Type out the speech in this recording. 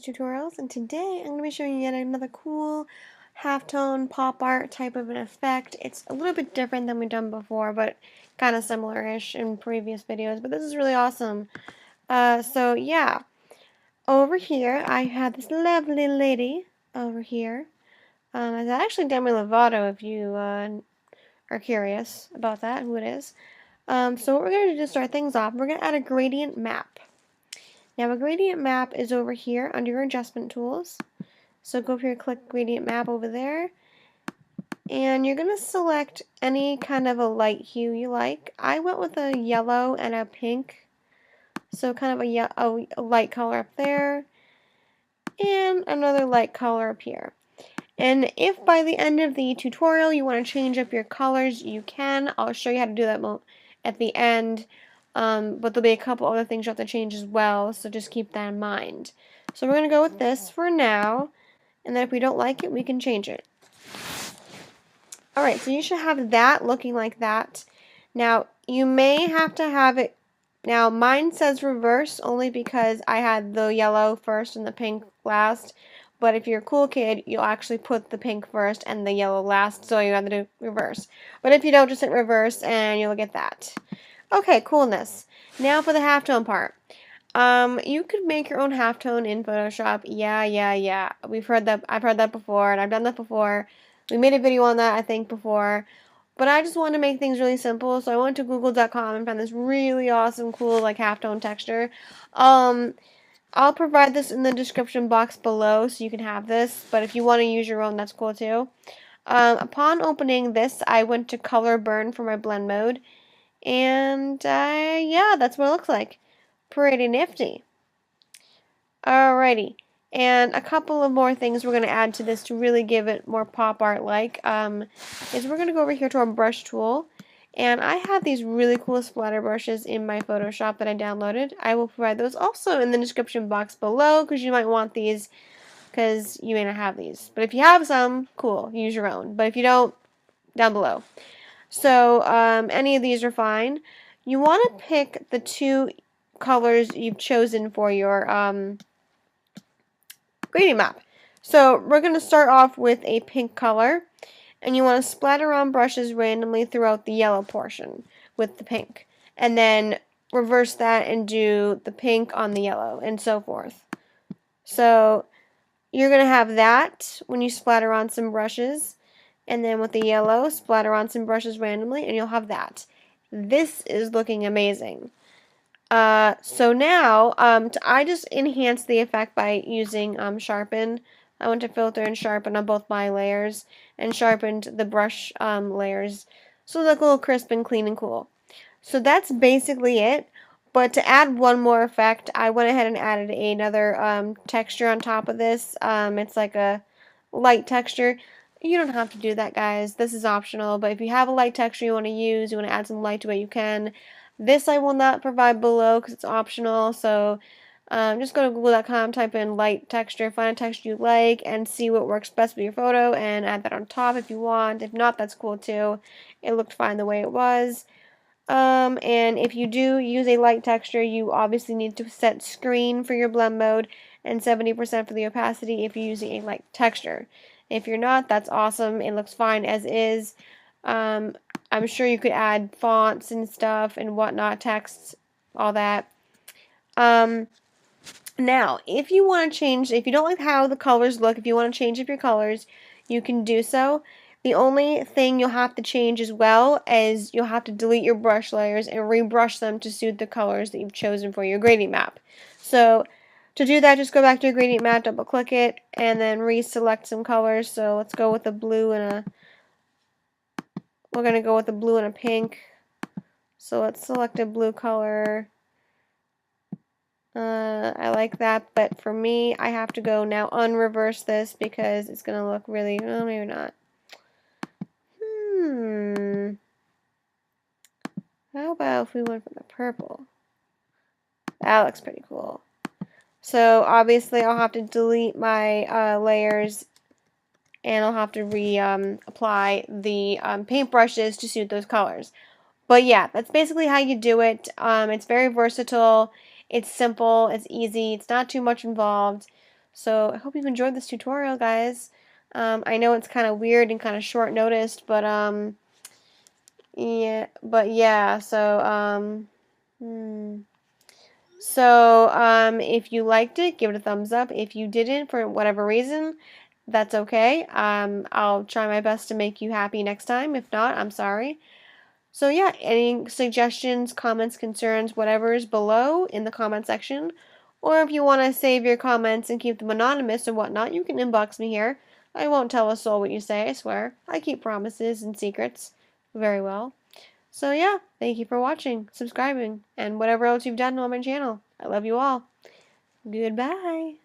JazzedTutorials, and today I'm going to be showing you yet another cool halftone pop art type of an effect. It's a little bit different than we've done before, but kind of similar-ish in previous videos, but this is really awesome. So yeah, over here I have this lovely lady over here. It's actually Demi Lovato if you are curious about that, who it is. So what we're going to do to start things off, we're going to add a gradient map. Now a gradient map is over here under your adjustment tools. So go up here, click gradient map over there, and you're going to select any kind of a light hue you like. I went with a yellow and a pink, so kind of a light color up there, and another light color up here. And if by the end of the tutorial you want to change up your colors, you can. I'll show you how to do that at the end. But there'll be a couple other things you have to change as well, so just keep that in mind. So we're going to go with this for now, and then if we don't like it, we can change it. Alright, so you should have that looking like that. Now, you may have to have it, now mine says reverse only because I had the yellow first and the pink last. But if you're a cool kid, you'll actually put the pink first and the yellow last, so you have to do reverse. But if you don't, just hit reverse and you'll get that. Okay, coolness. Now for the halftone part. You could make your own halftone in Photoshop. Yeah. I've heard that before, and I've done that before. We made a video on that, I think, before. But I just wanted to make things really simple, so I went to google.com and found this really awesome, cool, like, halftone texture. I'll provide this in the description box below so you can have this, but if you want to use your own, that's cool too. Upon opening this, I went to color burn for my blend mode, and yeah, that's what it looks like. Pretty nifty. Alrighty, and a couple of more things we're going to add to this to really give it more pop art like, is we're going to go over here to our brush tool. And I have these really cool splatter brushes in my Photoshop that I downloaded. I will provide those also in the description box below because you might want these because you may not have these. But if you have some, cool, use your own. But if you don't, down below. So any of these are fine. You want to pick the two colors you've chosen for your gradient map. So we're going to start off with a pink color. And you want to splatter on brushes randomly throughout the yellow portion with the pink. And then reverse that and do the pink on the yellow and so forth. So you're going to have that when you splatter on some brushes. And then with the yellow, splatter on some brushes randomly and you'll have that. This is looking amazing. So now, I just enhanced the effect by using sharpened. I went to filter and sharpen on both my layers and sharpened the brush layers so they look a little crisp and clean and cool. So that's basically it. But to add one more effect, I went ahead and added another texture on top of this. It's like a light texture. You don't have to do that, guys. This is optional. But if you have a light texture you want to use, you want to add some light to it, you can. This I will not provide below because it's optional. So just go to google.com, type in light texture, find a texture you like, and see what works best with your photo, and add that on top if you want. If not, that's cool too. It looked fine the way it was. And if you do use a light texture, you obviously need to set screen for your blend mode and 70% for the opacity if you're using a light texture. If you're not, that's awesome. It looks fine as is. I'm sure you could add fonts and stuff and whatnot, texts, all that. Now, if you want to change, if you don't like how the colors look, if you want to change up your colors, you can do so. The only thing you'll have to change as well is you'll have to delete your brush layers and rebrush them to suit the colors that you've chosen for your gradient map. So, to do that, just go back to your gradient map, double click it, and then reselect some colors. So, let's go with a blue and we're going to go with a blue and a pink. So, let's select a blue color. I like that, but for me, I have to go now unreverse this because it's going to look really, well, maybe not. How about if we went for the purple? That looks pretty cool. So obviously I'll have to delete my layers and I'll have to apply the paintbrushes to suit those colors. But yeah, that's basically how you do it. It's very versatile. It's simple, it's easy, it's not too much involved. So I hope you've enjoyed this tutorial, guys. I know it's kind of weird and kind of short noticed, but yeah. If you liked it, give it a thumbs up. If you didn't, for whatever reason, that's okay. I'll try my best to make you happy next time. If not, I'm sorry. So yeah, any suggestions, comments, concerns, whatever is below in the comment section. Or if you want to save your comments and keep them anonymous or whatnot, you can inbox me here. I won't tell a soul what you say, I swear. I keep promises and secrets very well. So yeah, thank you for watching, subscribing, and whatever else you've done on my channel. I love you all. Goodbye.